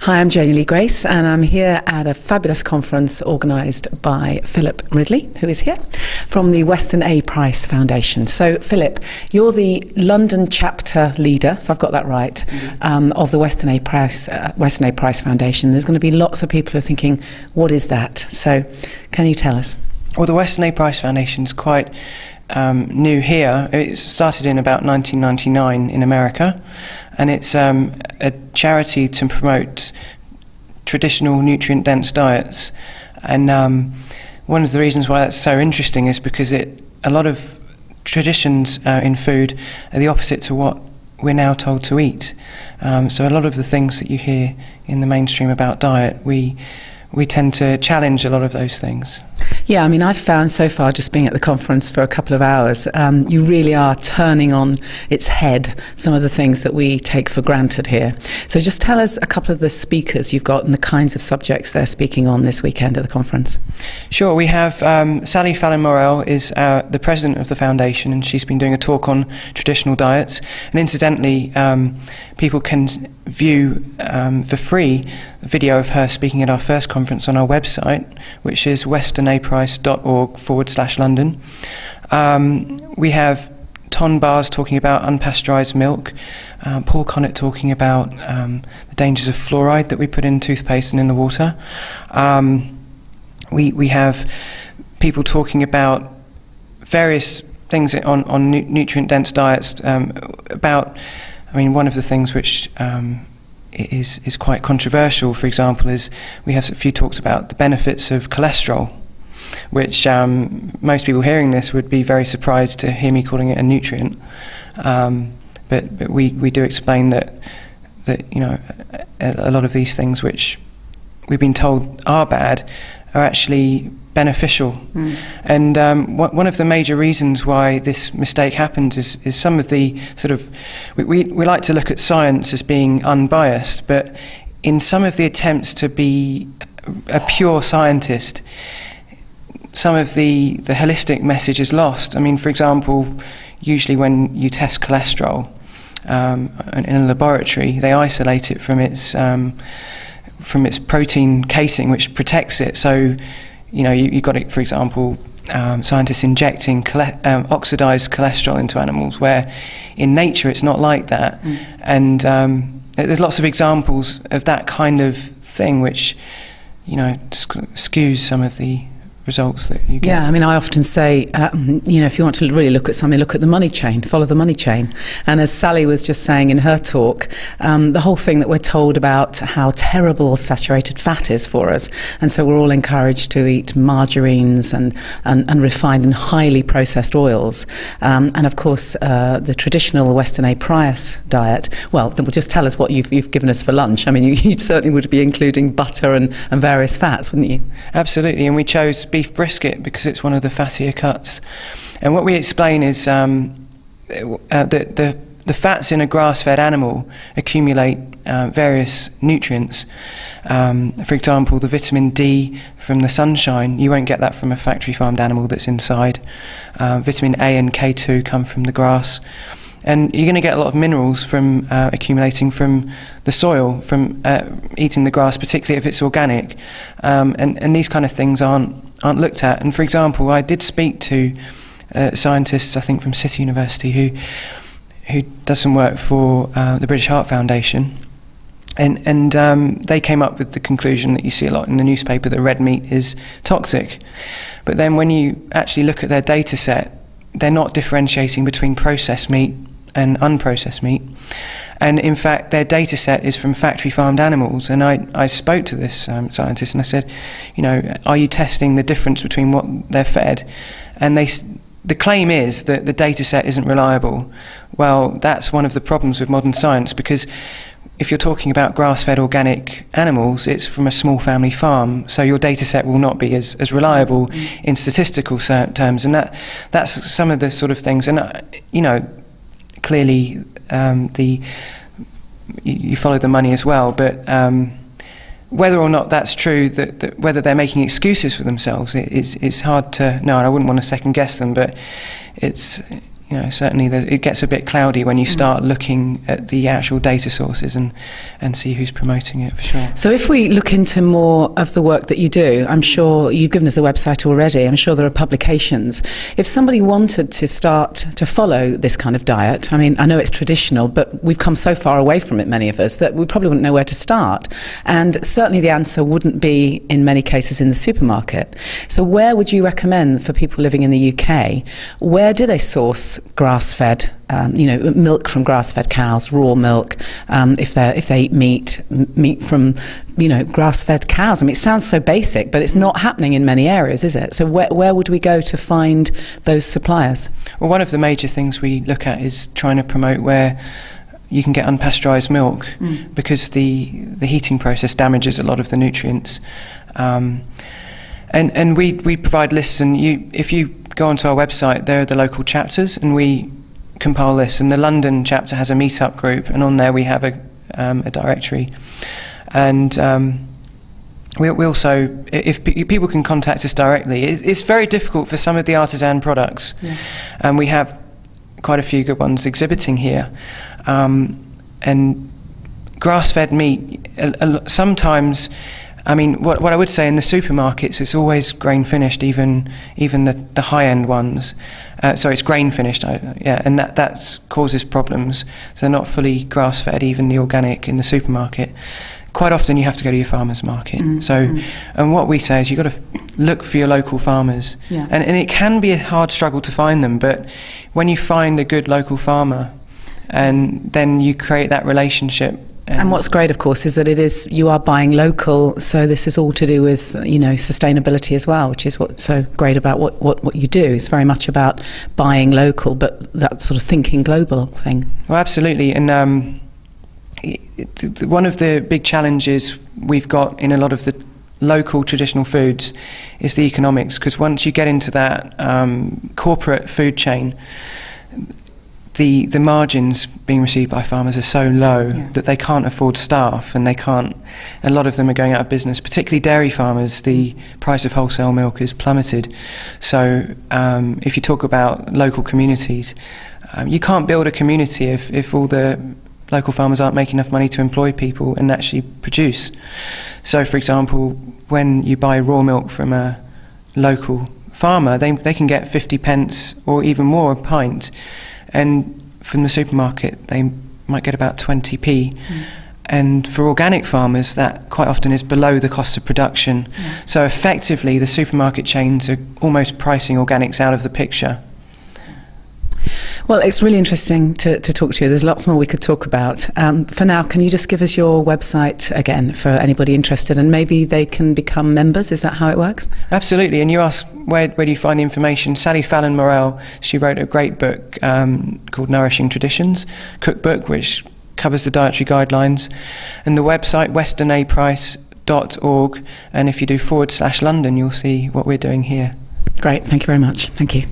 Hi, I'm Janey Grace, and I'm here at a fabulous conference organised by Philip Ridley, who is here, from the Weston A. Price Foundation. So, Philip, you're the London chapter leader, if I've got that right, of the Weston A. Price Foundation. There's going to be lots of people who are thinking, what is that? So, can you tell us? Well, the Weston A. Price Foundation is quite new here. It started in about 1999 in America, and it's a charity to promote traditional nutrient-dense diets. And one of the reasons why that's so interesting is because a lot of traditions in food are the opposite to what we're now told to eat. So a lot of the things that you hear in the mainstream about diet, we tend to challenge a lot of those things. Yeah, I mean, I've found so far, just being at the conference for a couple of hours, you really are turning on its head some of the things that we take for granted here. So just tell us a couple of the speakers you've got and the kinds of subjects they're speaking on this weekend at the conference. Sure, we have Sally Fallon-Morell is the president of the foundation, and she's been doing a talk on traditional diets. And incidentally, people can view for free a video of her speaking at our first conference on our website, which is westonaprice.org/London. We have Ton Bars talking about unpasteurised milk, Paul Connett talking about the dangers of fluoride that we put in toothpaste and in the water. We have people talking about various things on nutrient-dense diets, about, I mean, one of the things which is quite controversial, for example, is we have a few talks about the benefits of cholesterol, which most people hearing this would be very surprised to hear me calling it a nutrient. But we do explain that you know, a lot of these things which we've been told are bad are actually beneficial. And one of the major reasons why this mistake happens is some of the sort of, we like to look at science as being unbiased, but in some of the attempts to be a pure scientist, some of the holistic message is lost. I mean, for example, usually when you test cholesterol in a laboratory, they isolate it from its protein casing, which protects it. So, you know, you've got it, for example, scientists injecting oxidized cholesterol into animals, where in nature it's not like that. And there's lots of examples of that kind of thing which, you know, skews some of the results that you get. Yeah, I mean, I often say, you know, if you want to really look at something, look at the money chain, follow the money chain. And as Sally was just saying in her talk, the whole thing that we're told about how terrible saturated fat is for us, and so we're all encouraged to eat margarines and refined and highly processed oils. And of course, the traditional Weston A. Price diet, well, just tell us what you've given us for lunch. I mean, you certainly would be including butter and various fats, wouldn't you? Absolutely, and we chose beef brisket because it's one of the fattier cuts. And what we explain is the fats in a grass-fed animal accumulate various nutrients. For example, the vitamin D from the sunshine, you won't get that from a factory-farmed animal that's inside. Vitamin A and K2 come from the grass. And you're going to get a lot of minerals from accumulating from the soil, from eating the grass, particularly if it's organic. And these kind of things aren't looked at. And for example, I did speak to scientists, I think from City University, who does some work for the British Heart Foundation. And they came up with the conclusion that you see a lot in the newspaper, that red meat is toxic. But then when you actually look at their data set, they're not differentiating between processed meat and unprocessed meat. And in fact, their data set is from factory farmed animals. And I spoke to this scientist and I said, you know, are you testing the difference between what they're fed? And the claim is that the data set isn't reliable. Well, that's one of the problems with modern science, because if you're talking about grass-fed organic animals, it's from a small family farm, so your data set will not be as reliable in statistical terms. And that's some of the sort of things. And you know, clearly you follow the money as well, but whether or not that's true, that whether they're making excuses for themselves, it's hard to know, and I wouldn't want to second guess them, but it's, you certainly it gets a bit cloudy when you start looking at the actual data sources and see who's promoting it, for sure. So if we look into more of the work that you do, I'm sure you've given us the website already, I'm sure there are publications. If somebody wanted to start to follow this kind of diet, I mean, I know it's traditional, but we've come so far away from it, many of us, that we probably wouldn't know where to start. And certainly the answer wouldn't be, in many cases, in the supermarket. So where would you recommend for people living in the UK, where do they source grass-fed, milk from grass-fed cows, raw milk, if they eat meat from, grass-fed cows? I mean, it sounds so basic, but it's not happening in many areas, is it? So where would we go to find those suppliers? Well, one of the major things we look at is trying to promote where you can get unpasteurised milk, because the heating process damages a lot of the nutrients. And we provide lists, and if you go onto our website, there are the local chapters, and we compile lists. And the London chapter has a meetup group, and on there we have a directory. And we also, if people can contact us directly, it's very difficult for some of the artisan products, and we have quite a few good ones exhibiting here. And grass-fed meat, sometimes, I mean, what I would say in the supermarkets, it's always grain finished, even the high-end ones. Sorry, it's grain finished, and that causes problems. So they're not fully grass-fed, even the organic in the supermarket. Quite often you have to go to your farmer's market. And what we say is you've got to look for your local farmers. And it can be a hard struggle to find them, but when you find a good local farmer, and then you create that relationship. And what's great, of course, is that you are buying local, so this is all to do with, sustainability as well, which is what's so great about what you do. It's very much about buying local, but that sort of thinking global thing. Well, absolutely. And one of the big challenges we've got in a lot of the local traditional foods is the economics, because once you get into that corporate food chain, the margins being received by farmers are so low that they can't afford staff, and a lot of them are going out of business, particularly dairy farmers. The price of wholesale milk is plummeted. So if you talk about local communities, you can't build a community if all the local farmers aren't making enough money to employ people and actually produce. So for example, when you buy raw milk from a local farmer, they can get 50 pence or even more a pint. And from the supermarket, they might get about 20p. And for organic farmers, that quite often is below the cost of production. So effectively, the supermarket chains are almost pricing organics out of the picture. Well, it's really interesting to talk to you. There's lots more we could talk about. For now, can you just give us your website again for anybody interested, and maybe they can become members? Is that how it works? Absolutely. And you ask, where do you find the information? Sally Fallon Morell, she wrote a great book called Nourishing Traditions, cookbook, which covers the dietary guidelines. And the website, westonaprice.org. And if you do /London, you'll see what we're doing here. Great. Thank you very much. Thank you.